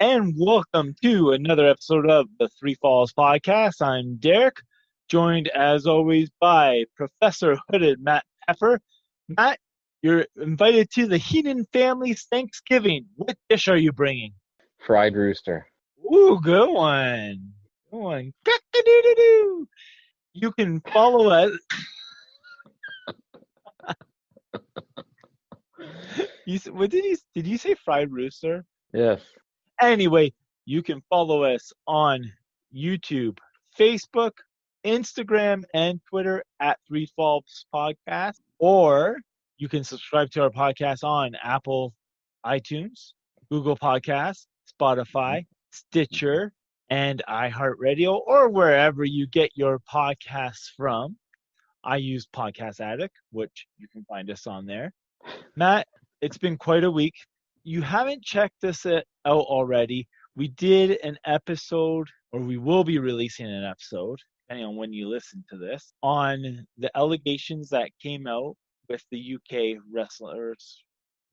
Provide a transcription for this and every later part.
and welcome to another episode of the Three Falls Podcast. I'm Derek, joined as always by Professor Hooded Matt Pepper. Matt, you're invited to the Heenan family's Thanksgiving. What dish are you bringing? Fried rooster. Ooh, good one. Good one. Cock-a-doodle-doo. You can follow us. Did you say fried rooster? Yes. Anyway, you can follow us on YouTube, Facebook, Instagram, and Twitter at Three Falls Podcast. Or you can subscribe to our podcast on Apple iTunes, Google Podcasts, Spotify, Stitcher, and iHeartRadio, or wherever you get your podcasts from. I use Podcast Addict, which you can find us on there. Matt, it's been quite a week. You haven't checked this out already. We did an episode, or we will be releasing an episode, depending on when you listen to this, on the allegations that came out with the UK wrestlers,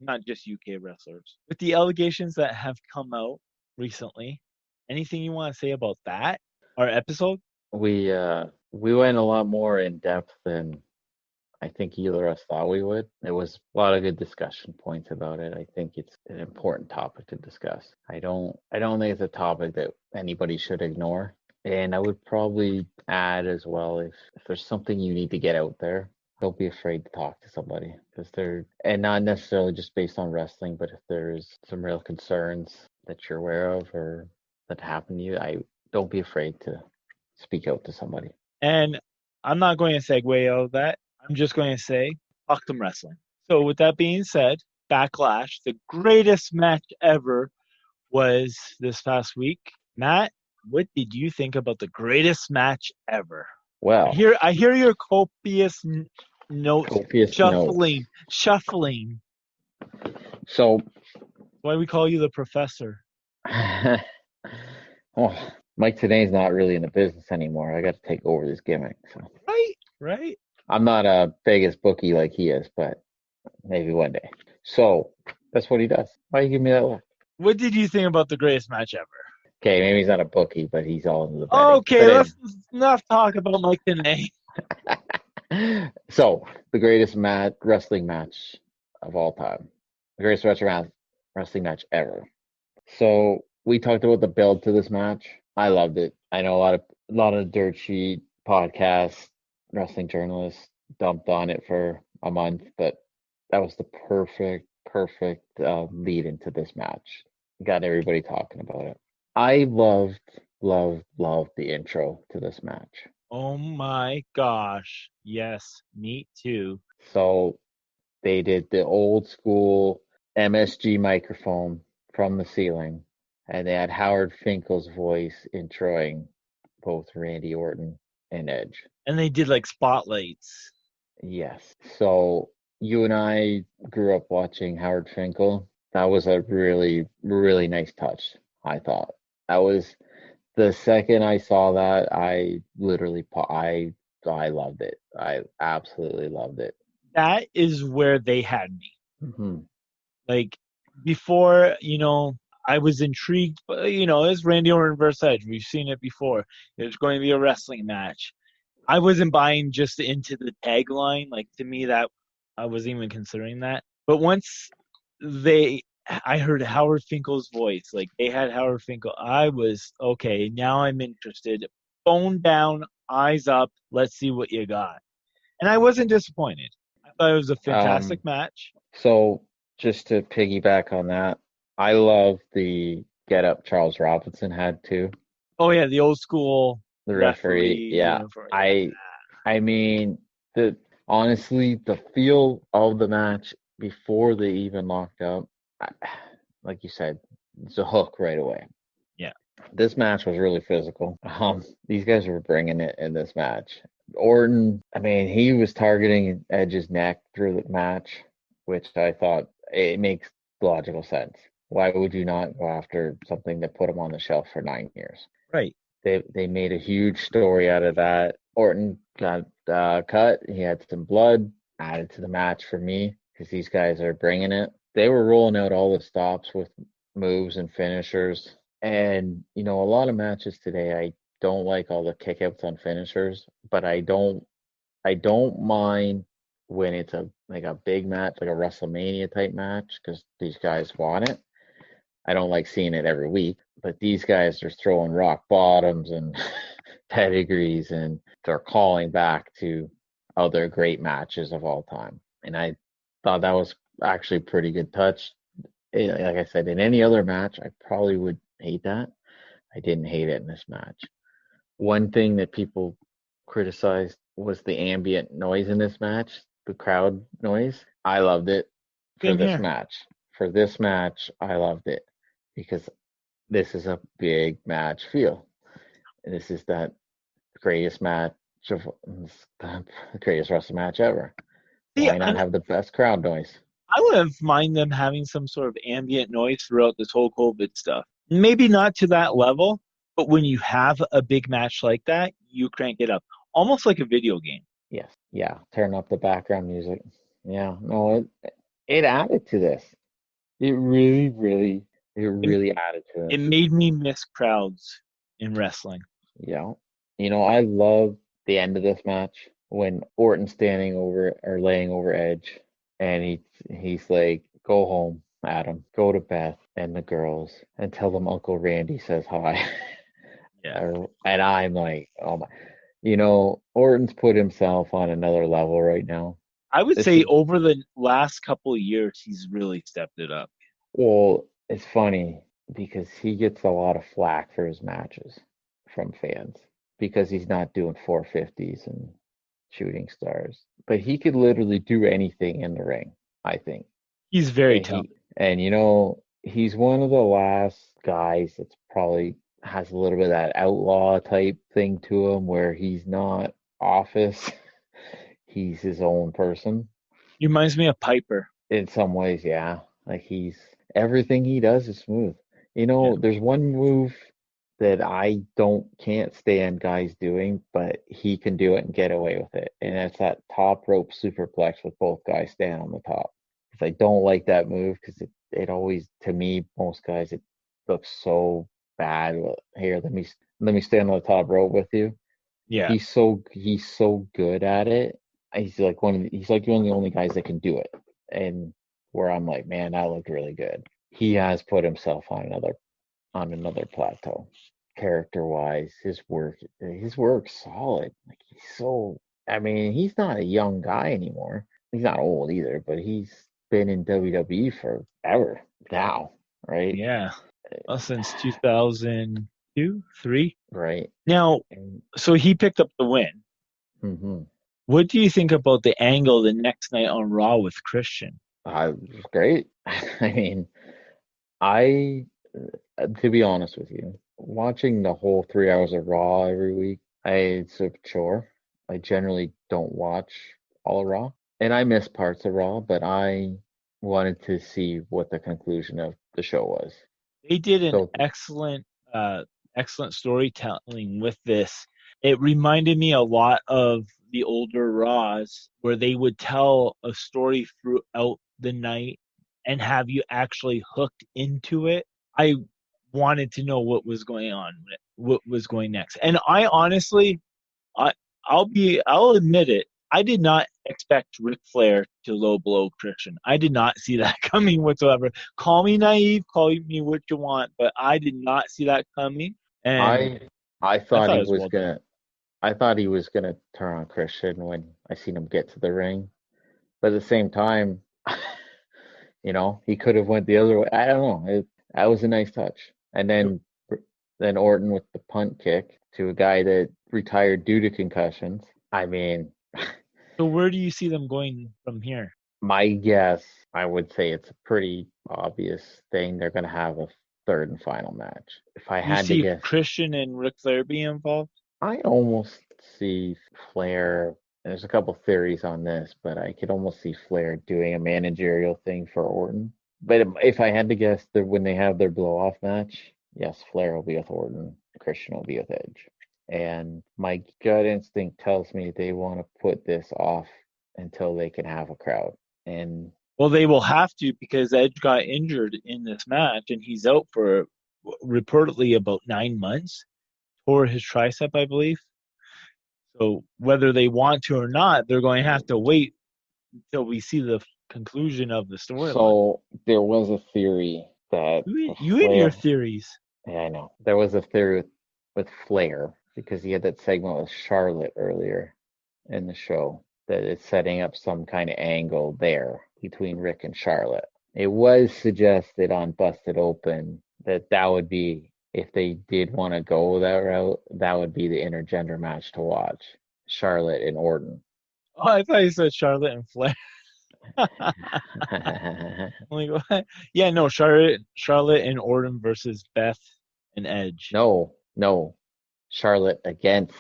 not just UK wrestlers, with the allegations that have come out recently. Anything you want to say about that, our episode? We went a lot more in depth than I think either of us thought we would. There was a lot of good discussion points about it. I think it's an important topic to discuss. I don't think it's a topic that anybody should ignore. And I would probably add as well, if there's something you need to get out there, don't be afraid to talk to somebody, because and not necessarily just based on wrestling, but if there's some real concerns that you're aware of or that happen to you, don't be afraid to speak out to somebody. And I'm not going to segue out of that. I'm just going to say, fuck them wrestling. So with that being said, Backlash, the greatest match ever, was this past week. Matt, what did you think about the greatest match ever? Well, I hear your copious notes shuffling. So, why we call you the professor? Oh, Mike today's not really in the business anymore. I got to take over this gimmick. So. Right. I'm not a Vegas bookie like he is, but maybe one day. So that's what he does. Why you give me that look? What did you think about the greatest match ever? Okay, maybe he's not a bookie, but he's all into the betting. Okay, let's enough talk about Mike today. So the greatest wrestling match of all time, the greatest wrestling match ever. So we talked about the build to this match. I loved it. I know a lot of dirt sheet podcasts, wrestling journalists dumped on it for a month, but that was the perfect lead into this match. Got everybody talking about it. I loved the intro to this match. Oh my gosh. Yes, me too. So they did the old school MSG microphone from the ceiling, and they had Howard Finkel's voice introing both Randy Orton and Edge. And they did like spotlights. Yes. So you and I grew up watching Howard Finkel. That was a really, really nice touch, I thought. That was the second I saw that, I literally, I loved it. I absolutely loved it. That is where they had me. Mm-hmm. Like before, I was intrigued, it's Randy Orton versus Edge. We've seen it before. There's going to be a wrestling match. I wasn't buying just into the tagline. Like, to me, that I wasn't even considering that. But once I heard Howard Finkel's voice, like they had Howard Finkel, I was, okay, now I'm interested. Phone down, eyes up, let's see what you got. And I wasn't disappointed. I thought it was a fantastic match. So just to piggyback on that, I love the get up Charles Robinson had too. Oh yeah, the old school referee. Yeah. I mean, honestly, the feel of the match before they even locked up, like you said, it's a hook right away. Yeah. This match was really physical. These guys were bringing it in this match. Orton, I mean, he was targeting Edge's neck through the match, which I thought it makes logical sense. Why would you not go after something that put him on the shelf for 9 years? Right. They made a huge story out of that. Orton got cut. He had some blood added to the match for me because these guys are bringing it. They were rolling out all the stops with moves and finishers. And a lot of matches today, I don't like all the kickouts on finishers, but I don't mind when it's a big match, like a WrestleMania type match, because these guys want it. I don't like seeing it every week, but these guys are throwing rock bottoms and pedigrees, and they're calling back to other great matches of all time. And I thought that was actually a pretty good touch. Like I said, in any other match, I probably would hate that. I didn't hate it in this match. One thing that people criticized was the ambient noise in this match, the crowd noise. I loved it for Same this here. match. For this match, I loved it because this is a big match feel. This is that greatest match of the greatest wrestling match ever. See, Why not and have the best crowd noise? I wouldn't mind them having some sort of ambient noise throughout this whole COVID stuff. Maybe not to that level, but when you have a big match like that, you crank it up, almost like a video game. Yes, yeah. Turn up the background music. Yeah, no, it added to this. It It, really added to it this. made me miss crowds in wrestling. Yeah. I love the end of this match when Orton's standing over or laying over Edge, and he's like, "Go home, Adam. Go to Beth and the girls, and tell them Uncle Randy says hi." Yeah. And I'm like, "Oh my!" Orton's put himself on another level right now. I would This say is over the last couple of years, he's really stepped it up. Well, it's funny because he gets a lot of flack for his matches from fans because he's not doing 450s and shooting stars. But he could literally do anything in the ring, I think. He's very And talented. he's one of the last guys that's probably has a little bit of that outlaw type thing to him where he's not office, he's his own person. He reminds me of Piper. In some ways, yeah. Like everything he does is smooth. Yeah. There's one move that I can't stand guys doing, but he can do it and get away with it. And it's that top rope superplex with both guys standing on the top. Because I don't like that move because it always, to me, most guys, it looks so bad. Well, here, let me stand on the top rope with you. Yeah. He's so good at it. He's like one of the only guys that can do it. And where I'm like, man, that looked really good. He has put himself on another plateau. Character wise, his work's solid. Like I mean, he's not a young guy anymore. He's not old either, but he's been in WWE forever now, right? Yeah. Well, since 2002, three. Right. Now, And so he picked up the win. hmm What do you think about the angle the next night on Raw with Christian? it was great. I mean, I to be honest with you, watching the whole 3 hours of Raw every week, it's a chore. I generally don't watch all of Raw, and I miss parts of Raw, but I wanted to see what the conclusion of the show was. They did an So uh, excellent storytelling with this. It reminded me a lot of the older Raws where they would tell a story throughout the night and have you actually hooked into it. I wanted to know what was going on, what was going next. And I honestly, I I'll admit it. I did not expect Ric Flair to low blow Christian. I did not see that coming whatsoever. Call me naive, call me what you want, but I did not see that coming, and I I I thought thought he it was was well done. gonna I thought he was gonna turn on Christian when I seen him get to the ring, but at the same time, he could have went the other way. I don't know. That was a nice touch. And then Orton with the punt kick to a guy that retired due to concussions. I mean, So where do you see them going from here? my guess, I would say it's a pretty obvious thing. They're going to have a third and final match. If I Do you had to see guess, Christian and Ric Flair being involved? I almost see Flair. There's a couple theories on this, but I could almost see Flair doing a managerial thing for Orton. But if I had to guess, when they have their blow off match, yes, Flair will be with Orton, Christian will be with Edge. And my gut instinct tells me they want to put this off until they can have a crowd. And Well, they will have to because Edge got injured in this match and he's out for reportedly about 9 months, tore his tricep, I believe. So whether they want to or not, they're going to have to wait until we see the conclusion of the storyline. So there was a theory that You and your Flair. theories. Yeah, I know. There was a theory with Flair because he had that segment with Charlotte earlier in the show that it's setting up some kind of angle there between Rick and Charlotte. It was suggested on Busted Open that would be, if they did want to go that route, that would be the intergender match to watch. Charlotte and Orton. Oh, I thought you said Charlotte and Flair. Like, what? Yeah, no, Charlotte and Orton versus Beth and Edge. No. Charlotte against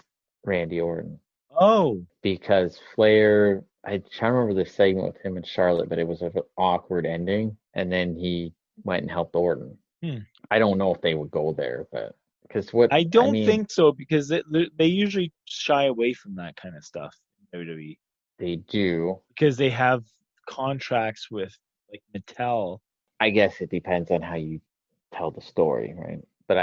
Randy Orton. Oh, Because Flair, I try to remember the segment with him and Charlotte, but it was an awkward ending, and then he went and helped Orton. I don't know if they would go there, but because I don't think so because they usually shy away from that kind of stuff in WWE. They do because they have contracts with like Mattel. I guess it depends on how you tell the story, right? But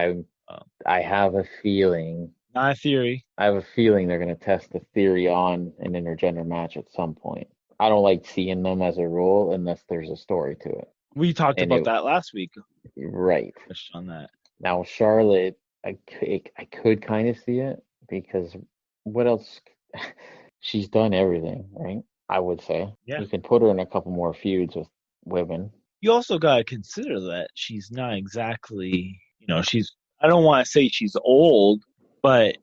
I have a feeling. Not a theory. I have a feeling they're going to test the theory on an intergender match at some point. I don't like seeing them as a rule unless there's a story to it. We talked about that last week. Right. On that. Now, Charlotte, I could kind of see it because what else? She's done everything, right? I would say. Yeah. You can put her in a couple more feuds with women. You also got to consider that she's not exactly, I don't want to say she's old, but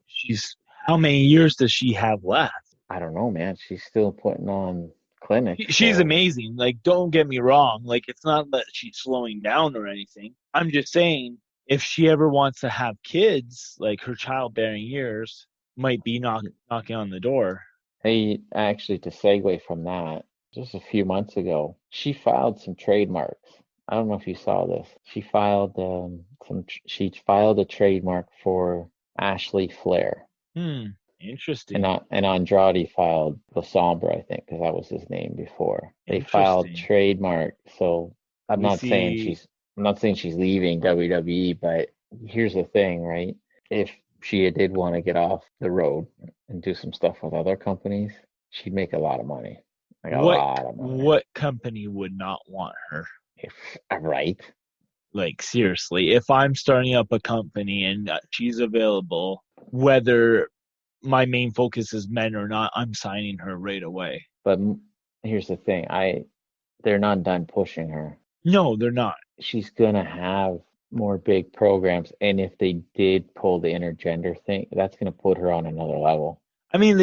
how many years does she have left? I don't know, man. She's still putting on clinics. She's amazing. Like, don't get me wrong. Like, it's not that she's slowing down or anything. I'm just saying, if she ever wants to have kids, like her childbearing years might be knocking on the door. Hey, actually, to segue from that, just a few months ago, she filed some trademarks. I don't know if you saw this. She filed a trademark for Ashley Flair. Interesting. And Andrade filed La Sombra, I think, because that was his name before. They filed trademark. So I'm not saying she's leaving WWE, but here's the thing, right? If she did want to get off the road and do some stuff with other companies, she'd make a lot of money. Like a lot of money. What company would not want her? Right. Like, seriously, if I'm starting up a company and she's available, whether my main focus is men or not, I'm signing her right away. But here's the thing. They're not done pushing her. No, they're not. She's going to have more big programs. And if they did pull the intergender thing, that's going to put her on another level. I mean,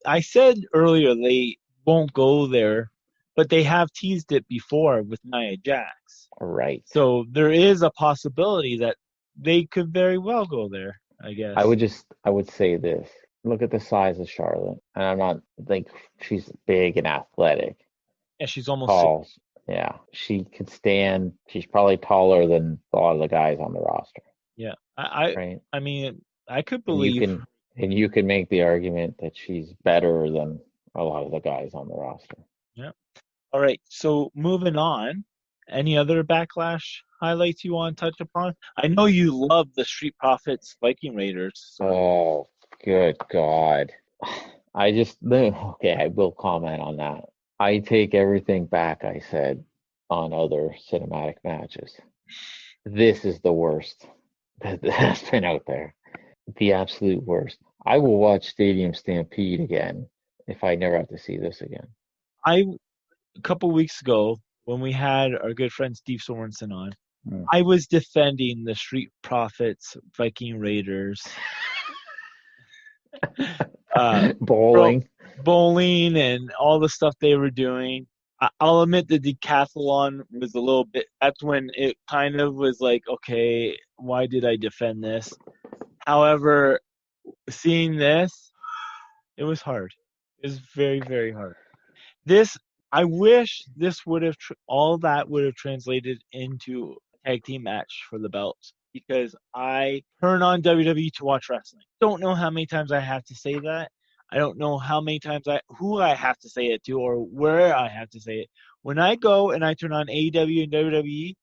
I said earlier they won't go there, but they have teased it before with Nia Jax. Right. So there is a possibility that they could very well go there, I guess. I would say this. Look at the size of Charlotte. And I'm not like she's big and athletic. Yeah, she's almost tall. Yeah. She could stand. She's probably taller than a lot of the guys on the roster. Yeah. I mean, I could believe and you can make the argument that she's better than a lot of the guys on the roster. Yeah. All right. So moving on. Any other Backlash highlights you want to touch upon? I know you love the Street Profits Viking Raiders. So. Oh, good God. I will comment on that. I take everything back I said on other cinematic matches. This is the worst that has been out there. The absolute worst. I will watch Stadium Stampede again if I never have to see this again. A couple weeks ago, when we had our good friend Steve Sorensen on, I was defending the Street Profits Viking Raiders. Bowling and all the stuff they were doing. I'll admit the decathlon was a little bit, that's when it kind of was like, okay, why did I defend this? However, seeing this, it was hard. It was very, very hard. I wish this all that would have translated into a tag team match for the belts, because I turn on WWE to watch wrestling. Don't know how many times I have to say that. I don't know how many times who I have to say it to or where I have to say it. When I go and I turn on AEW and WWE,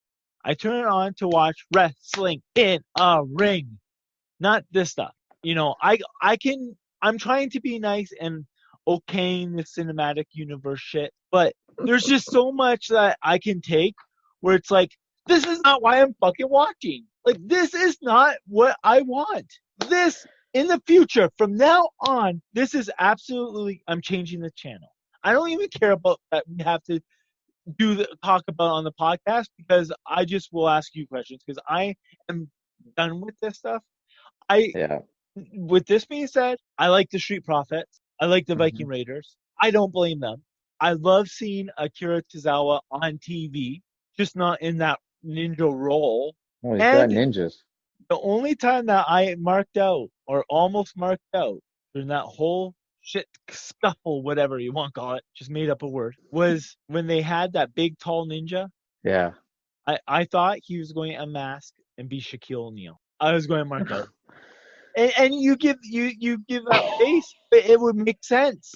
I turn it on to watch wrestling in a ring, not this stuff. I'm trying to be nice and okaying the cinematic universe shit, but there's just so much that I can take where it's like, this is not why I'm fucking watching. Like, this is not what I want. This, in the future, from now on, this is absolutely, I'm changing the channel. I don't even care about that we have to talk about on the podcast, because I just will ask you questions because I am done with this stuff. Yeah. With this being said, I like the Street Profits. I like the Viking Mhm. Raiders. I don't blame them. I love seeing Akira Tozawa on TV, just not in that ninja role. Oh, he's got And ninjas. the only time that I marked out or almost marked out during that whole shit scuffle, whatever you want to call it, just made up a word, was when they had that big tall ninja. Yeah. I thought he was going to unmask and be Shaquille O'Neal. I was going to mark out. And you give that face, it would make sense.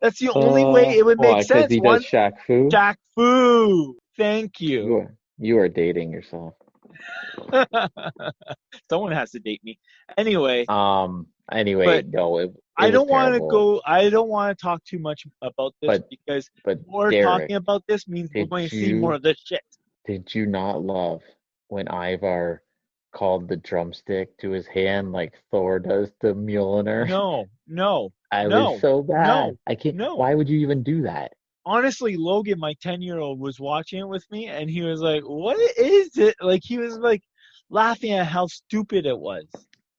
That's the only way it would make Why? Because sense. he does Shaq Fu? Jack Fu. Thank you. You are dating yourself. Someone has to date me. Anyway. Anyway, but no, it I was don't want to terrible. I don't want to talk too much about this, because But more Derek, talking about this means we're going to see more of this shit. Did you not love when Ivar called the drumstick to his hand like Thor does to Mjolnir? No. I was so bad. No. I can't. No. Why would you even do that? Honestly, Logan, my 10-year-old, was watching it with me, and he was like, "What is it?" Like, he was like laughing at how stupid it was.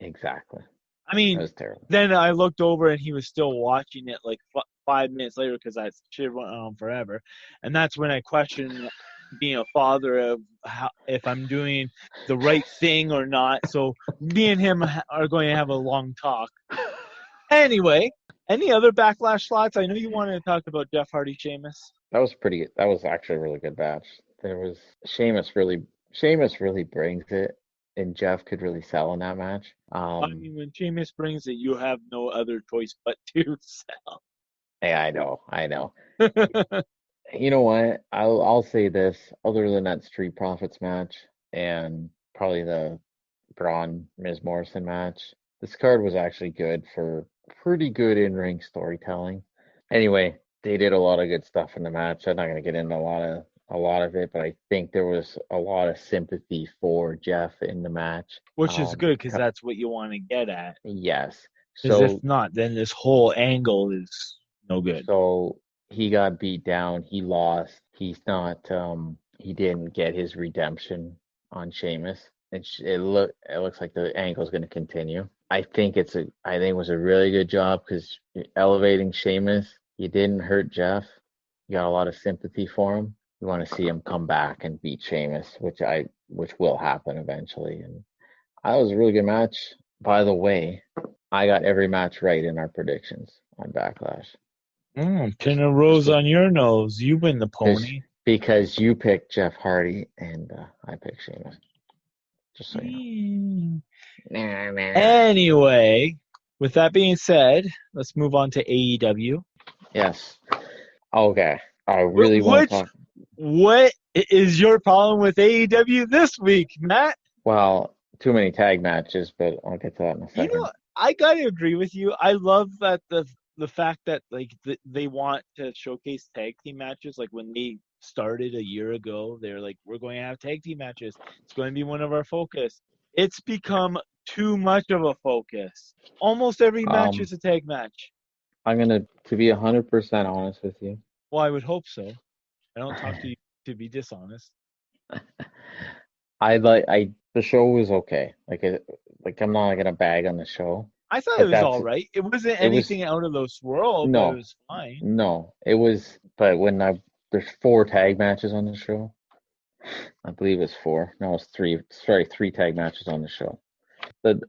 Exactly. I mean, That was terrible. then I looked over and he was still watching it like 5 minutes later, because that shit went on forever. And that's when I questioned being a father of if I'm doing the right thing or not. So me and him are going to have a long talk. Anyway, any other Backlash thoughts? I know you wanted to talk about Jeff Hardy, Sheamus. That was actually a really good match. There was Sheamus really brings it, and Jeff could really sell in that match. I mean, when Sheamus brings it, you have no other choice but to sell. Hey, I know. You know what? I'll say this. Other than that Street Profits match and probably the Braun Miz Morrison match, this card was actually good for pretty good in-ring storytelling. Anyway, they did a lot of good stuff in the match. I'm not gonna get into a lot of it, but I think there was a lot of sympathy for Jeff in the match. Which is good, because that's what you want to get at. Yes. Because So if not, then this whole angle is no good. So he got beat down. He lost. He's not. He didn't get his redemption on Sheamus. It looks like the angle's going to continue. I think it was a really good job, because you're elevating Sheamus. You didn't hurt Jeff. You got a lot of sympathy for him. You want to see him come back and beat Sheamus, which will happen eventually. And that was a really good match. By the way, I got every match right in our predictions on Backlash. Pin a rose on your nose. You win the pony. Because you picked Jeff Hardy and I picked Sheamus. Just so you know. Anyway, with that being said, let's move on to AEW. Yes. Okay. I really want to talk. What is your problem with AEW this week, Matt? Well, too many tag matches, but I'll get to that in a second. You know, I gotta agree with you. I love that the fact that they want to showcase tag team matches. Like when they started a year ago, they're like, we're going to have tag team matches. It's going to be one of our focus. It's become too much of a focus. Almost every match is a tag match. I'm gonna to be 100% honest with you. Well, I would hope so. I don't talk to you to be dishonest. The show was okay. Like I'm not gonna bag on the show. I thought it was all right. It wasn't anything out of this world, but it was fine. No, it was. But there's 4 tag matches on the show. I believe it's 4. No, it's 3. Sorry, 3 tag matches on the show. But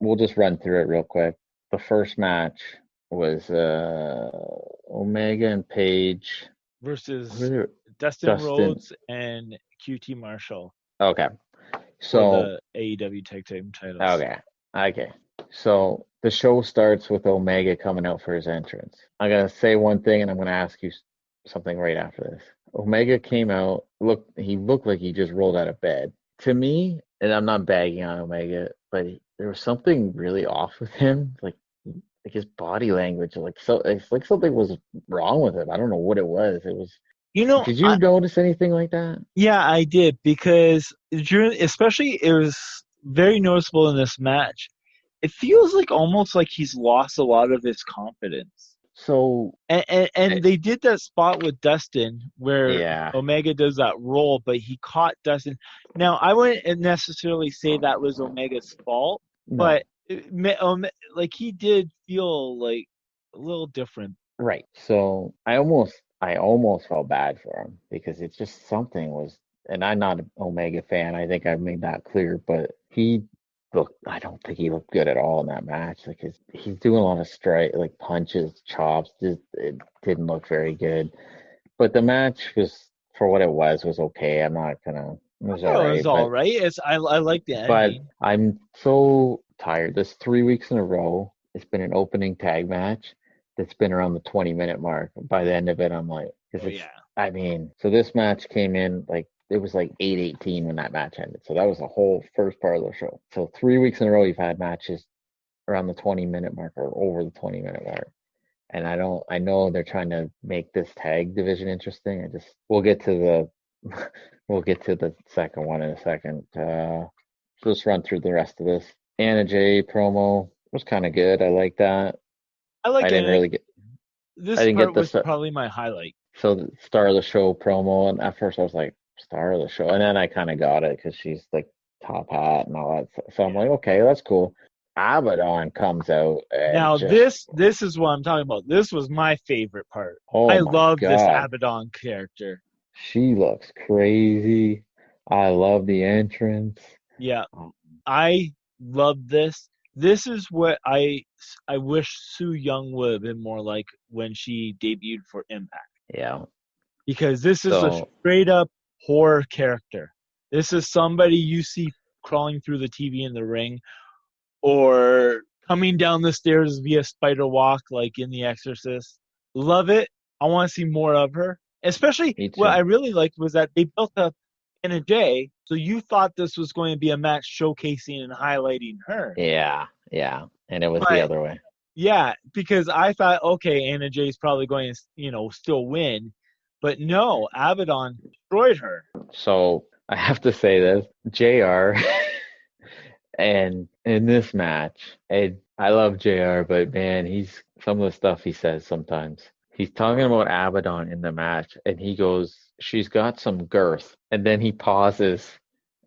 we'll just run through it real quick. The first match was Omega and Paige versus Dustin Rhodes and QT Marshall. Okay. So the AEW tag team titles. Okay. So the show starts with Omega coming out for his entrance. I'm gonna say one thing, and I'm gonna ask you something right after this. Omega came out, he looked like he just rolled out of bed. To me, and I'm not bagging on Omega, but there was something really off with him, like his body language, it's like something was wrong with him. I don't know what it was. It was. You know, Did you notice anything like that? yeah, I did because especially it was very noticeable in this match. It feels like almost like he's lost a lot of his confidence. So, And they did that spot with Dustin where yeah, Omega does that roll, but he caught Dustin. Now, I wouldn't necessarily say that was Omega's fault, no, but like he did feel like a little different. right. So I almost felt bad for him because it's just something was, and I'm not an Omega fan. I think I've made that clear, but I don't think he looked good at all in that match. Like he's doing a lot of like punches, chops. Just it didn't look very good. But the match was, for what it was okay. I'm not gonna. It was all Oh, it was right, all right. I like the but ending. I'm so tired. This 3 weeks in a row. It's been an opening tag match that's been around the 20-minute mark. By the end of it, I'm like, because Oh it's. yeah. I mean, so this match came in like it was like 8:18 when that match ended. So that was the whole first part of the show. So 3 weeks in a row, you've had matches around the 20-minute mark or over the 20-minute mark. And I know they're trying to make this tag division interesting. We'll get to the second one in a second. Just run through the rest of this. Anna Jay promo was kind of good. I like that. I I like didn't it. really get. I This didn't get part the was probably my highlight. so the star of the show promo, and at first I was like star of the show, and then I kind of got it because she's like top hat and all that. So I'm Yeah. like, okay, that's cool. Abaddon comes out and Now just, this is what I'm talking about. This was my favorite part. oh I my love this God, Abaddon character. she looks crazy. I love the entrance. Yeah, I love this. This is what I wish Sue Young would have been more like when she debuted for Impact. Yeah. Because this is a So straight up horror character. This is somebody you see crawling through the TV in the ring or coming down the stairs via spider walk like in The Exorcist. Love it. I want to see more of her. Especially me what I too. really liked was that they built up Anna Jay, so you thought this was going to be a match showcasing and highlighting her. Yeah, yeah. And it was the But other way. yeah, because I thought, okay, Anna Jay's probably going to, still win. But no, Abaddon destroyed her. So I have to say this, JR and in this match, and I love JR, but man, he's some of the stuff he says sometimes. He's talking about Abaddon in the match, and he goes, "She's got some girth," and then he pauses,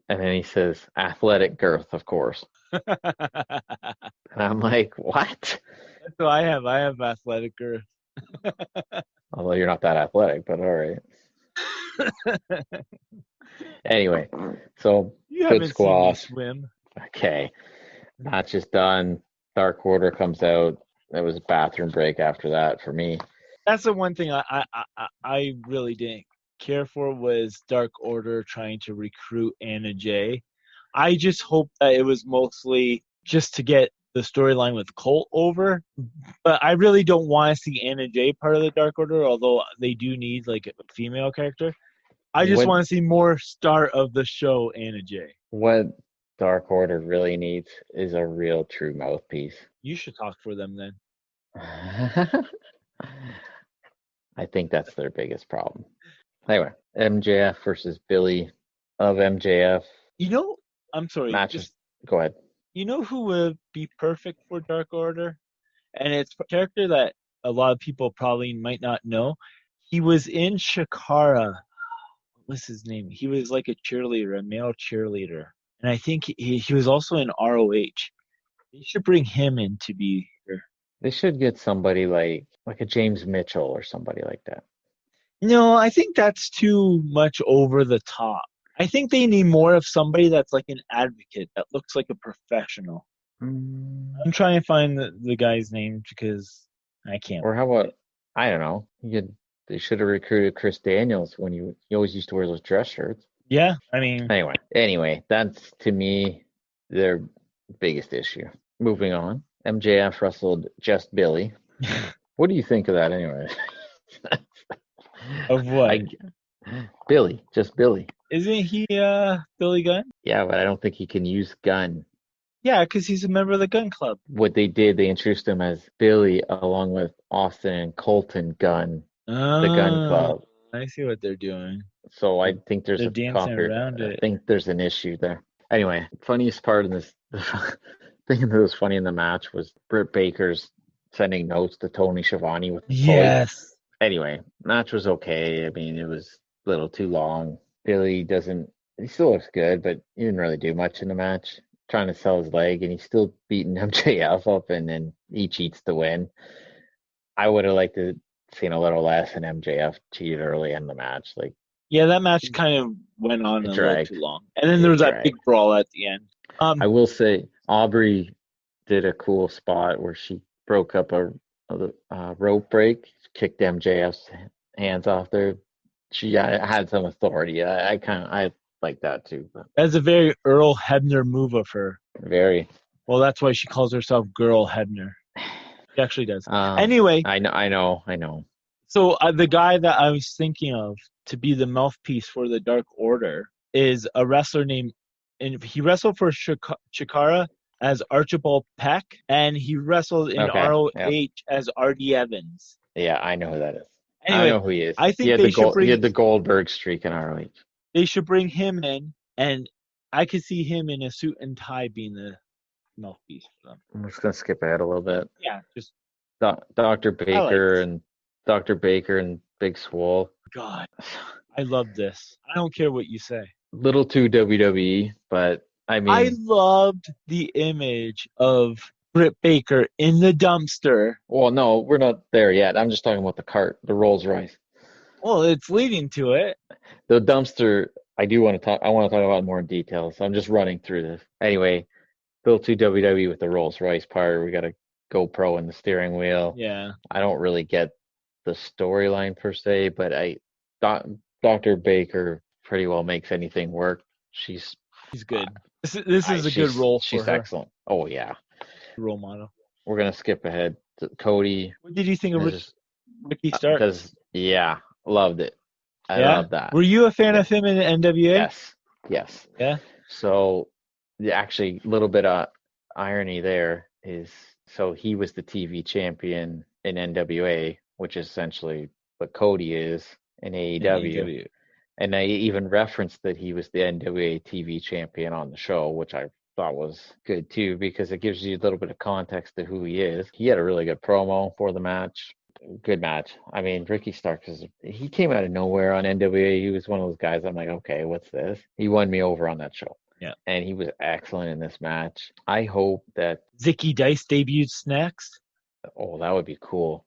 and then he says, "Athletic girth, of course." And I'm like, "What?" So I have athletic girth. Although you're not that athletic, but all right. Anyway, so You good haven't seen me squash. swim. Okay, match is done. Dark Order comes out. It was a bathroom break after that for me. That's the one thing I really didn't care for was Dark Order trying to recruit Anna Jay. I just hope that it was mostly just to get the storyline with Colt over. But I really don't want to see Anna Jay part of the Dark Order, although they do need like a female character. I just What want to see more start of the show Anna Jay. what Dark Order really needs is a real true mouthpiece. You should talk for them then. I think that's their biggest problem. Anyway, MJF versus Billy of MJF You know, I'm sorry, matches. just Go ahead. you know who would be perfect for Dark Order? And it's a character that a lot of people probably might not know. He was in Shakara. What's his name? He was like a cheerleader, a male cheerleader. And I think he was also in ROH. They should bring him in to be here. They should get somebody like a James Mitchell or somebody like that. No, I think that's too much over the top. I think they need more of somebody that's like an advocate that looks like a professional. Mm. I'm trying to find the guy's name because I can't. Or how about, I don't know. They should have recruited Chris Daniels when he always used to wear those dress shirts. Yeah, I mean, Anyway, that's to me their biggest issue. Moving on, MJF wrestled Just Billy. What do you think of that anyway? Of what? I Billy, just Billy. Isn't he Billy Gunn? Yeah, but I don't think he can use gun. Yeah, because he's a member of the Gun Club. What they did, they introduced him as Billy along with Austin and Colton Gunn, the Gun Oh, Club. I see what they're doing. So I They're, think there's they're a dancing copy. around I it. think there's an issue there. Anyway, funniest part in this thing that was funny in the match was Britt Baker's sending notes to Tony Schiavone with the toys. Yes. Anyway, match was okay. I mean, it was a little too long. Billy doesn't. He still looks good, but he didn't really do much in the match. Trying to sell his leg, and he's still beating MJF up, and then he cheats to win. I would have liked to seen a little less, and MJF cheated early in the match. Like Yeah, that match kind of went on it a little dragged. too long. And then there It was that big dragged. brawl at the end. I will say Aubrey did a cool spot where she broke up a rope break, kicked MJF's hands off there. She had some authority. I like that too. But That's a very Earl Hebner move of her. very. Well, that's why she calls herself Girl Hebner. She actually does. Um, Anyway, I know. so the guy that I was thinking of to be the mouthpiece for the Dark Order is a wrestler named, and he wrestled for Chikara as Archibald Peck, and he wrestled in Okay. Yep. ROH as Artie Evans. Yeah, I know who that is. I Anyway, know who he is. I He think had they the should gold. He bring had the Goldberg streak in ROH. they should bring him in, and I could see him in a suit and tie being the mouthpiece for them. I'm just gonna skip ahead a little bit. Yeah, just Dr. I like Baker this. and Dr. Baker and Big Swole. God, I love this. I don't care what you say. Little too WWE, but I I mean, loved the image of Britt Baker in the dumpster. well, no, we're not there yet. I'm just talking about the cart, the Rolls Royce. Well, it's leading to it. The dumpster, I do want to talk. I want to talk about more in detail. So I'm just running through this. Anyway, built to WWE with the Rolls Royce part. We got a GoPro in the steering wheel. Yeah. I don't really get the storyline per se, but Dr. Baker pretty well makes anything work. She's good. This is a good role for she's her. excellent. Oh yeah. Role model. We're gonna skip ahead to Cody. What did you think of Ricky Starks? Because yeah, loved it. I Yeah? love that. Were you a fan of him in NWA? Yes. Yeah. So actually, a little bit of irony there is, so he was the TV champion in NWA, which is essentially what Cody is in AEW. And I even referenced that he was the NWA TV champion on the show, which I thought was good too, because it gives you a little bit of context to who he is. He had a really good promo for the match. Good match. I mean, Ricky Starks he came out of nowhere on NWA. He was one of those guys I'm like, okay, what's this? He won me over on that show. Yeah. And he was excellent in this match. I hope that Zicky Dice debuts next. Oh, that would be cool.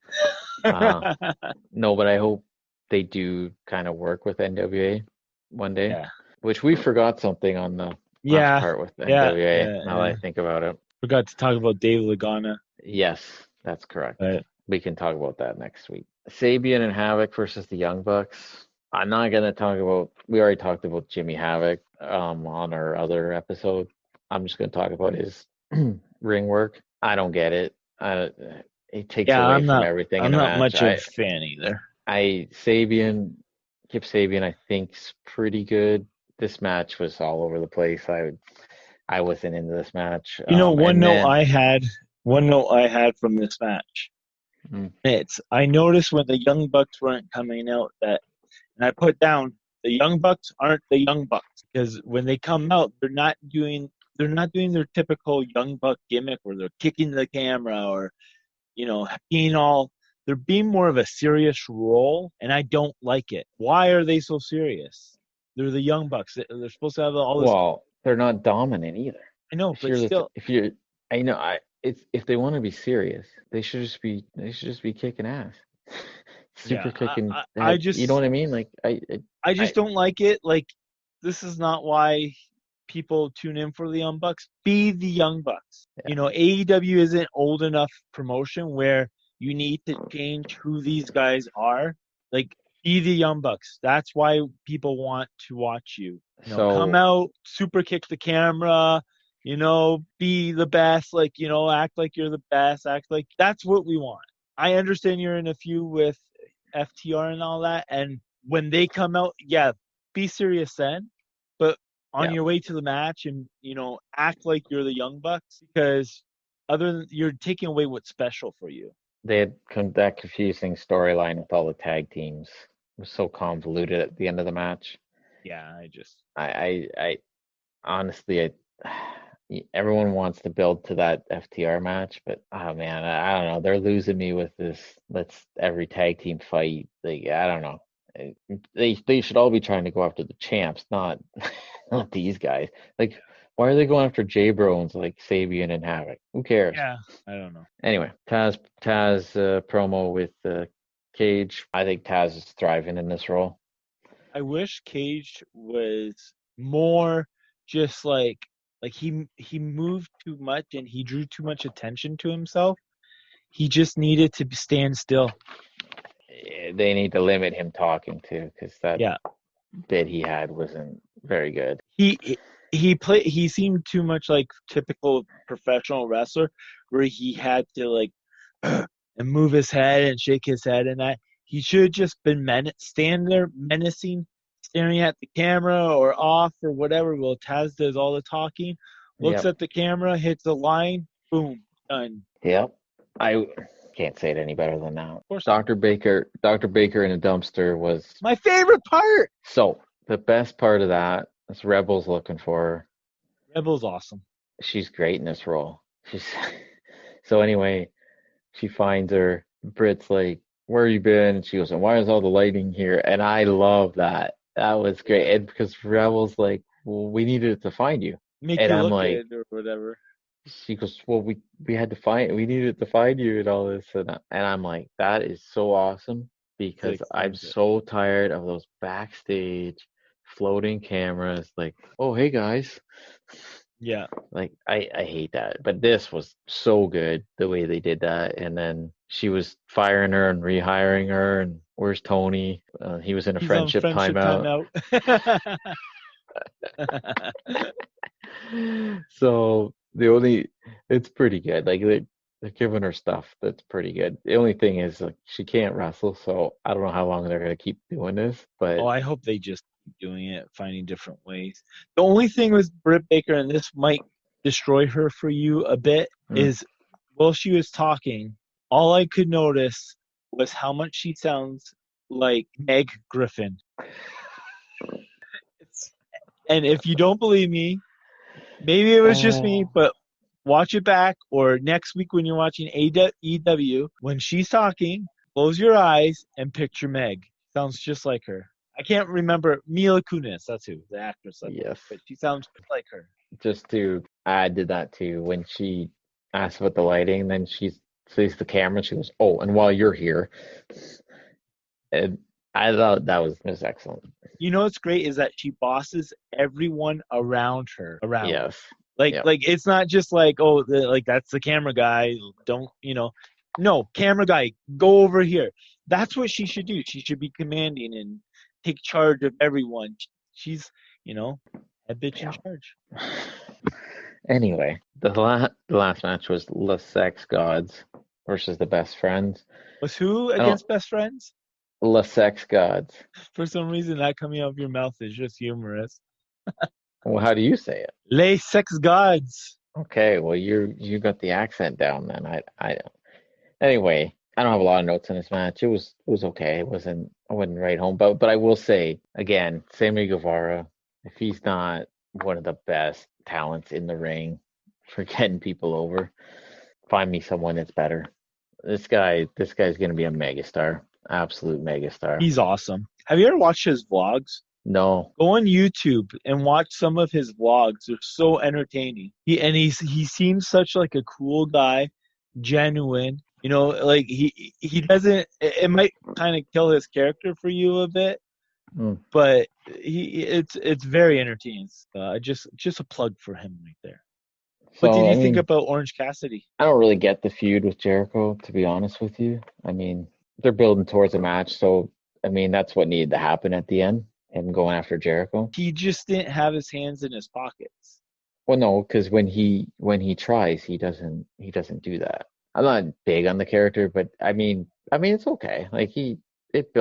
No, but I hope they do kind of work with NWA one day. Yeah. Which we forgot something on the last part with NWA. Now that I think about it. Forgot to talk about Dave Lagana. Yes, that's correct. Right. We can talk about that next week. Sabian and Havoc versus the Young Bucks. I'm not gonna talk about. We already talked about Jimmy Havoc on our other episode. I'm just gonna talk about his ring work. I don't get it. It takes away from everything. I'm in the not match. much of a fan either. Kip Sabian, I think's pretty good. This match was all over the place. I wasn't into this match. One note I had from this match. It's I noticed when the Young Bucks weren't coming out and I put down the Young Bucks aren't the Young Bucks, because when they come out they're not doing their typical Young Buck gimmick where they're kicking the camera or they're being more of a serious role, and I don't like it. Why are they so serious? They're the Young Bucks. They're supposed to have all this. Well, they're not dominant either. I know, but still, if they want to be serious, they should just be kicking ass. Kicking. I just, you know what I mean? Like I just don't like it. Like, this is not why people tune in for the Young Bucks. Be the Young Bucks. Yeah. AEW isn't old enough promotion where you need to change who these guys are. Like, be the Young Bucks. That's why people want to watch you. Come out, super kick the camera, be the best, act like you're the best, act like that's what we want. I understand you're in a feud with FTR and all that. And when they come out, yeah, be serious then, but on your way to the match and, act like you're the Young Bucks, because other than you're taking away what's special for you. They had that confusing storyline with all the tag teams. It was so convoluted at the end of the match. Yeah, I honestly, everyone wants to build to that FTR match, but oh man, I don't know. They're losing me with this. Let's every tag team fight. Like, I don't know. They should all be trying to go after the champs, not not these guys. Like, why are they going after J Bro like Sabian and Havoc? Who cares? Yeah, I don't know. Anyway, Taz promo with Cage. I think Taz is thriving in this role. I wish Cage was more just like he moved too much and he drew too much attention to himself. He just needed to stand still. They need to limit him talking too, because that bit he had wasn't very good. He seemed too much like typical professional wrestler, where he had to like and move his head and shake his head, and that he should have just been stand there menacing, staring at the camera or off or whatever. Well, Taz does all the talking, looks at the camera, hits the line, boom, done. Yep. I can't say it any better than that. Dr. Baker in a dumpster was my favorite part. So the best part of that is Rebel's looking for her. Rebel's awesome. She's great in this role. So anyway, she finds her. Britt's like, where you been? And she goes, and why is all the lighting here? And I love that. That was great. And because Rebel's like, well, we needed to find you. Make and you I'm look like, good or whatever. She goes, well, we needed to find you and all this. And I'm like, that is so awesome, because I'm so tired of those backstage floating cameras. Like, oh, hey guys. Yeah. Like, I hate that. But this was so good, the way they did that. And then she was firing her and rehiring her. And where's Tony? He was in a friendship timeout. So it's pretty good. Like, they're giving her stuff that's pretty good. The only thing is, like, she can't wrestle, so I don't know how long they're gonna keep doing this. But I hope they just keep doing it, finding different ways. The only thing with Britt Baker, and this might destroy her for you a bit, is while she was talking, all I could notice was how much she sounds like Meg Griffin. And if you don't believe me, maybe it was just me, but watch it back, or next week when you're watching AEW, when she's talking, close your eyes and picture Meg. Sounds just like her. I can't remember. Mila Kunis, that's who, the actress. Yes. But she sounds just like her. Just to add to that too, when she asked about the lighting, then she sees the camera and she goes, oh, and while you're here. And I thought that was excellent. You know what's great is that she bosses everyone around her. Yes. Like it's not just like, oh, that's the camera guy. Don't, no, camera guy, go over here. That's what she should do. She should be commanding and take charge of everyone. She's, a bitch in charge. Anyway, the last match was the Sex Gods versus the Best Friends. Was who against Best Friends? The Sex Gods. For some reason, that coming out of your mouth is just humorous. Well, how do you say it? Les Sex Gods. Okay, well, you got the accent down then. I don't. Anyway, I don't have a lot of notes in this match. It was okay. I wasn't right home, but I will say again, Sammy Guevara, if he's not one of the best talents in the ring for getting people over, find me someone that's better. This guy's gonna be a megastar, absolute megastar. He's awesome. Have you ever watched his vlogs? No. Go on YouTube and watch some of his vlogs. They're so entertaining. He seems such like a cool guy, genuine. Like he doesn't. It might kind of kill his character for you a bit, but it's very entertaining. Just a plug for him right there. What did you think about Orange Cassidy? I don't really get the feud with Jericho, to be honest with you. I mean, they're building towards a match, so I mean that's what needed to happen at the end. Him going after Jericho. He just didn't have his hands in his pockets. Well, no, because when he tries, he doesn't do that. I'm not big on the character, but I mean it's okay. Like it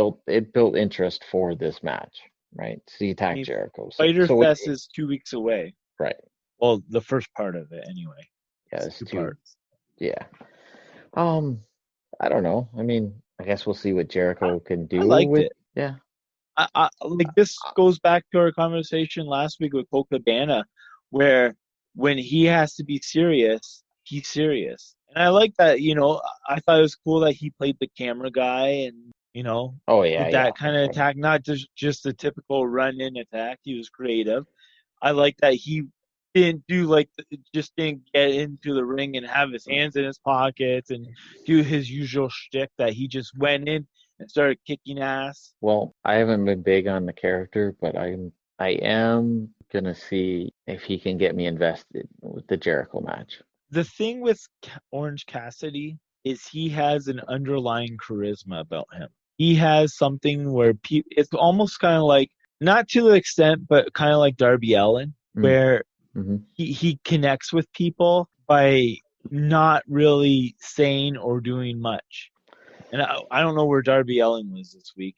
built interest for this match, right? So you I attack mean, Jericho. Fighter So Fest is 2 weeks away. right. Well, the first part of it, anyway. Yeah, It's it's two two. parts. Yeah. Um, I don't know. I mean, I guess we'll see what Jericho can I do liked with. it. Yeah. I like this goes back to our conversation last week with Cole Cabana, where when he has to be serious, he's serious. And I like that, I thought it was cool that he played the camera guy and, Oh yeah, did yeah. that kind of attack, not just the typical run-in attack. He was creative. I like that he didn't do just didn't get into the ring and have his hands in his pockets and do his usual shtick, that he just went in and started kicking ass. Well, I haven't been big on the character, but I am gonna see if he can get me invested with the Jericho match. The thing with Orange Cassidy is he has an underlying charisma about him. He has something where it's almost kind of like, not to the extent, but kind of like Darby Ellen, where Mm-hmm. he connects with people by not really saying or doing much. And I don't know where Darby Ellen was this week.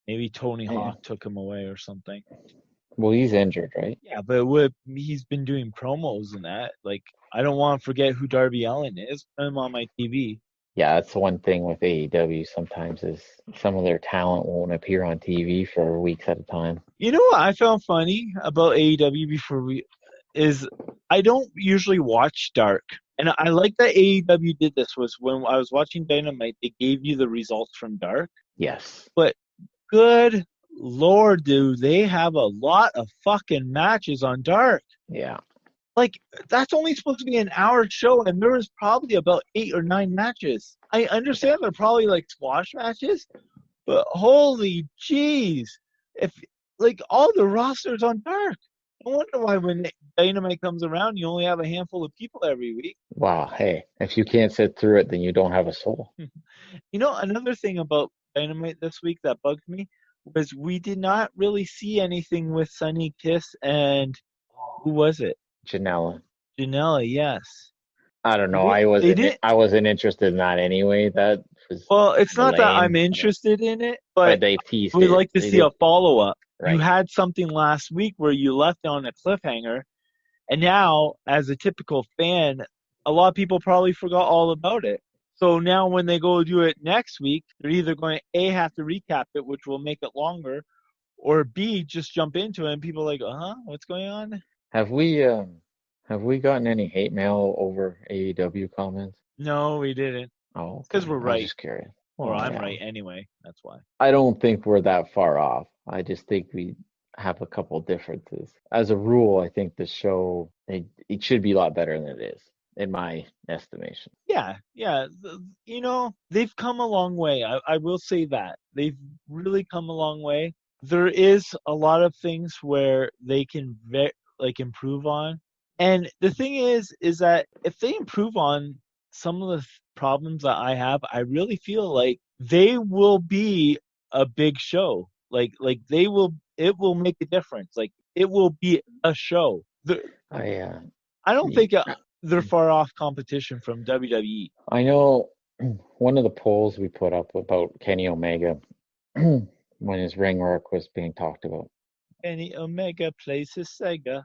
Maybe Tony Yeah. Hawk took him away or something. Well, he's injured, right? Yeah, but he's been doing promos and that. Like, I don't want to forget who Darby Ellen is. Put him on my TV. Yeah, that's one thing with AEW sometimes is some of their talent won't appear on TV for weeks at a time. You know what I found funny about AEW is I don't usually watch Dark. And I like that AEW did this, was when I was watching Dynamite, they gave you the results from Dark. Yes. But good Lord, dude, they have a lot of fucking matches on Dark. Yeah. Like, that's only supposed to be an hour show, and there was probably about 8 or 9 matches. I understand they're probably like squash matches, but holy jeez. If, like, all the rosters on Dark. I wonder why when Dynamite comes around, you only have a handful of people every week. Wow. Hey, if you can't sit through it, then you don't have a soul. Another thing about Dynamite this week that bugged me was we did not really see anything with Sunny Kiss and who was it? Janela. Janela, yes. I don't know. They didn't. I wasn't interested in that anyway. That was Well, it's not that I'm lame. interested in it, But but they teased we'd it. like to see a follow-up. Right. You had something last week where you left on a cliffhanger, and now, as a typical fan, a lot of people probably forgot all about it. So now when they go do it next week, they're either going to A, have to recap it, which will make it longer, or B, just jump into it and people are like, what's going on? Have we gotten any hate mail over AEW comments? No, we didn't. Oh, Because we're right. I'm just curious. Or I'm yeah. right anyway. That's why. I don't think we're that far off. I just think we have a couple differences. As a rule, I think the show it should be a lot better than it is, in my estimation. Yeah. They've come a long way. I will say that. They've really come a long way. There is a lot of things where they can improve on. And the thing is that if they improve on some of the problems that I have, I really feel like they will be a big show. Like it will make a difference. Like, it will be a show. I don't think they're far off competition from WWE. I know one of the polls we put up about Kenny Omega when his ring work was being talked about. Kenny Omega plays his Sega.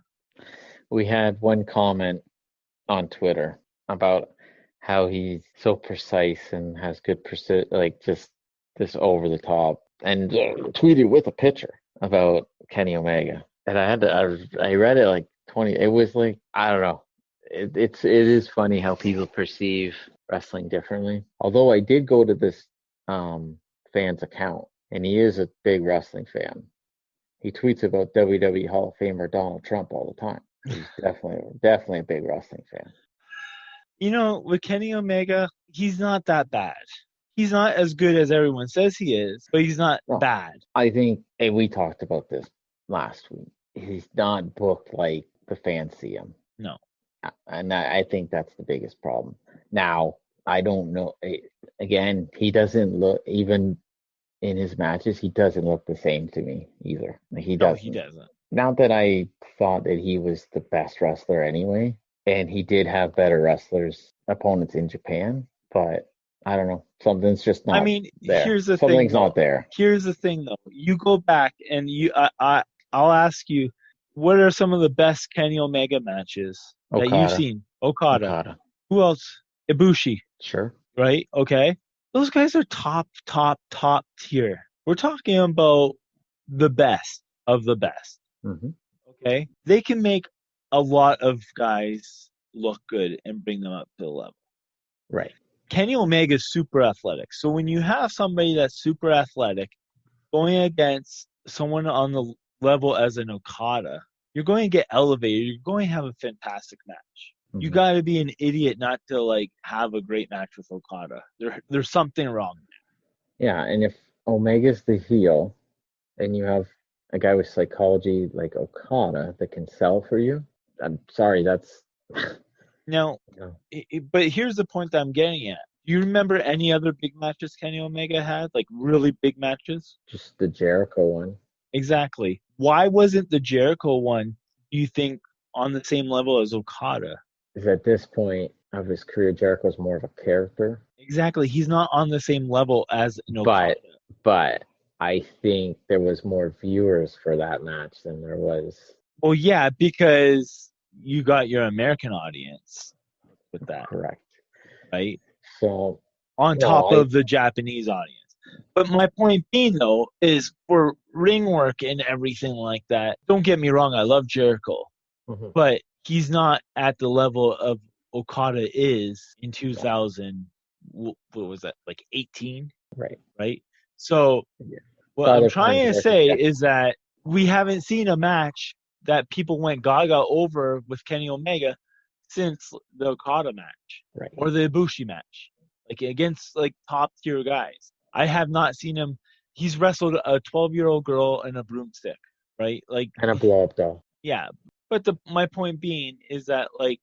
We had one comment on Twitter about how he's so precise and has good like just this over the top, and tweeted with a picture about Kenny Omega. And I read it like 20. It was like, I don't know. It is funny how people perceive wrestling differently. Although I did go to this fan's account, and he is a big wrestling fan. He tweets about WWE Hall of Famer Donald Trump all the time. He's definitely a big wrestling fan. With Kenny Omega, he's not that bad. He's not as good as everyone says he is, but he's not bad. I think, and we talked about this last week, he's not booked like the fans see him. No. And I think that's the biggest problem. Now, I don't know. Again, he doesn't look, even in his matches, he doesn't look the same to me either. He doesn't. Not that I thought that he was the best wrestler anyway, and he did have better opponents in Japan, but I don't know. Something's just I not mean, there. here's the thing Something's though. not there. Here's the thing though. You go back and I'll ask you, what are some of the best Kenny Omega matches that you've Okada. seen? Okada. Okada. Who else? Ibushi, Sure. right? Okay. Those guys are top tier. We're talking about the best of the best. Mm-hmm. Okay. They can make a lot of guys look good and bring them up to the level. Right. Kenny Omega is super athletic. So when you have somebody that's super athletic going against someone on the level as an Okada, you're going to get elevated. You're going to have a fantastic match. Mm-hmm. You got to be an idiot not to like have a great match with Okada. There's something wrong. Yeah, and if Omega's the heel, and you have a guy with psychology like Okada that can sell for you, I'm sorry, that's Now, no. But here's the point that I'm getting at. Do you remember any other big matches Kenny Omega had? Like really big matches? Just the Jericho one. Exactly. Why wasn't the Jericho one, do you think, on the same level as Okada? Is at this point of his career, Jericho's more of a character. Exactly. He's not on the same level as an Okada. But I think there was more viewers for that match than there was. Well, yeah, because you got your American audience with that. Correct. Right? So on top of the Japanese audience. But my point being, though, is for ring work and everything like that, don't get me wrong, I love Jericho. Mm-hmm. But he's not at the level of Okada is in 2000, what was that, like 18? Right? So what I'm trying to say is that we haven't seen a match that people went gaga over with Kenny Omega since the Okada match or the Ibushi match, like against like top tier guys. I have not seen him. He's wrestled a 12-year-old girl and a broomstick, right? Like and a blow up doll. Yeah, but my point being is that like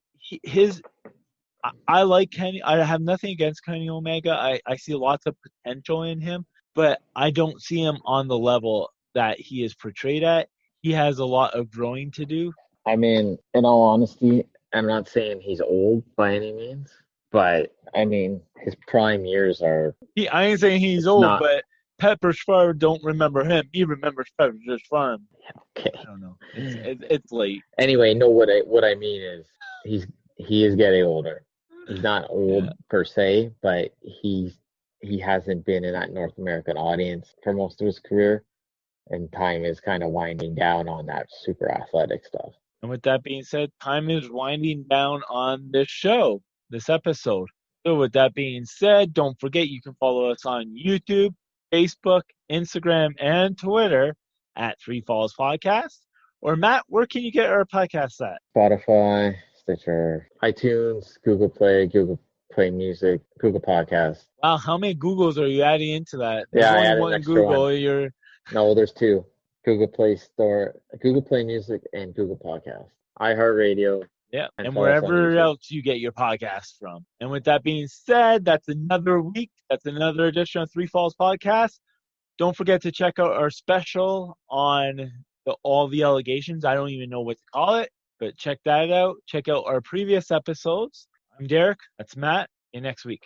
I like Kenny. I have nothing against Kenny Omega. I see lots of potential in him, but I don't see him on the level that he is portrayed at. He has a lot of growing to do. I mean, in all honesty, I'm not saying he's old by any means, but I mean, his prime years are. I ain't saying he's old, but Pepper's Farm don't remember him. He remembers Pepper's Farm. Okay. I don't know. It's late. Anyway, no. What I mean is he is getting older. He's not old per se, but he hasn't been in that North American audience for most of his career, and time is kind of winding down on that super athletic stuff. And with that being said, time is winding down on this show, this episode. So with that being said, don't forget you can follow us on YouTube, Facebook, Instagram, and Twitter at Three Falls Podcast. Or Matt, where can you get our podcasts at? Spotify, Stitcher, iTunes, Google Play Music, Google Podcasts. Wow, how many Googles are you adding into that? There's only one Google. One. No, there's two. Google Play Store, Google Play Music, and Google Podcasts. iHeartRadio. Yeah, and wherever else you get your podcasts from. And with that being said, that's another week. That's another edition of Three Falls Podcast. Don't forget to check out our special on all the allegations. I don't even know what to call it, but check that out. Check out our previous episodes. I'm Derek. That's Matt. See you next week.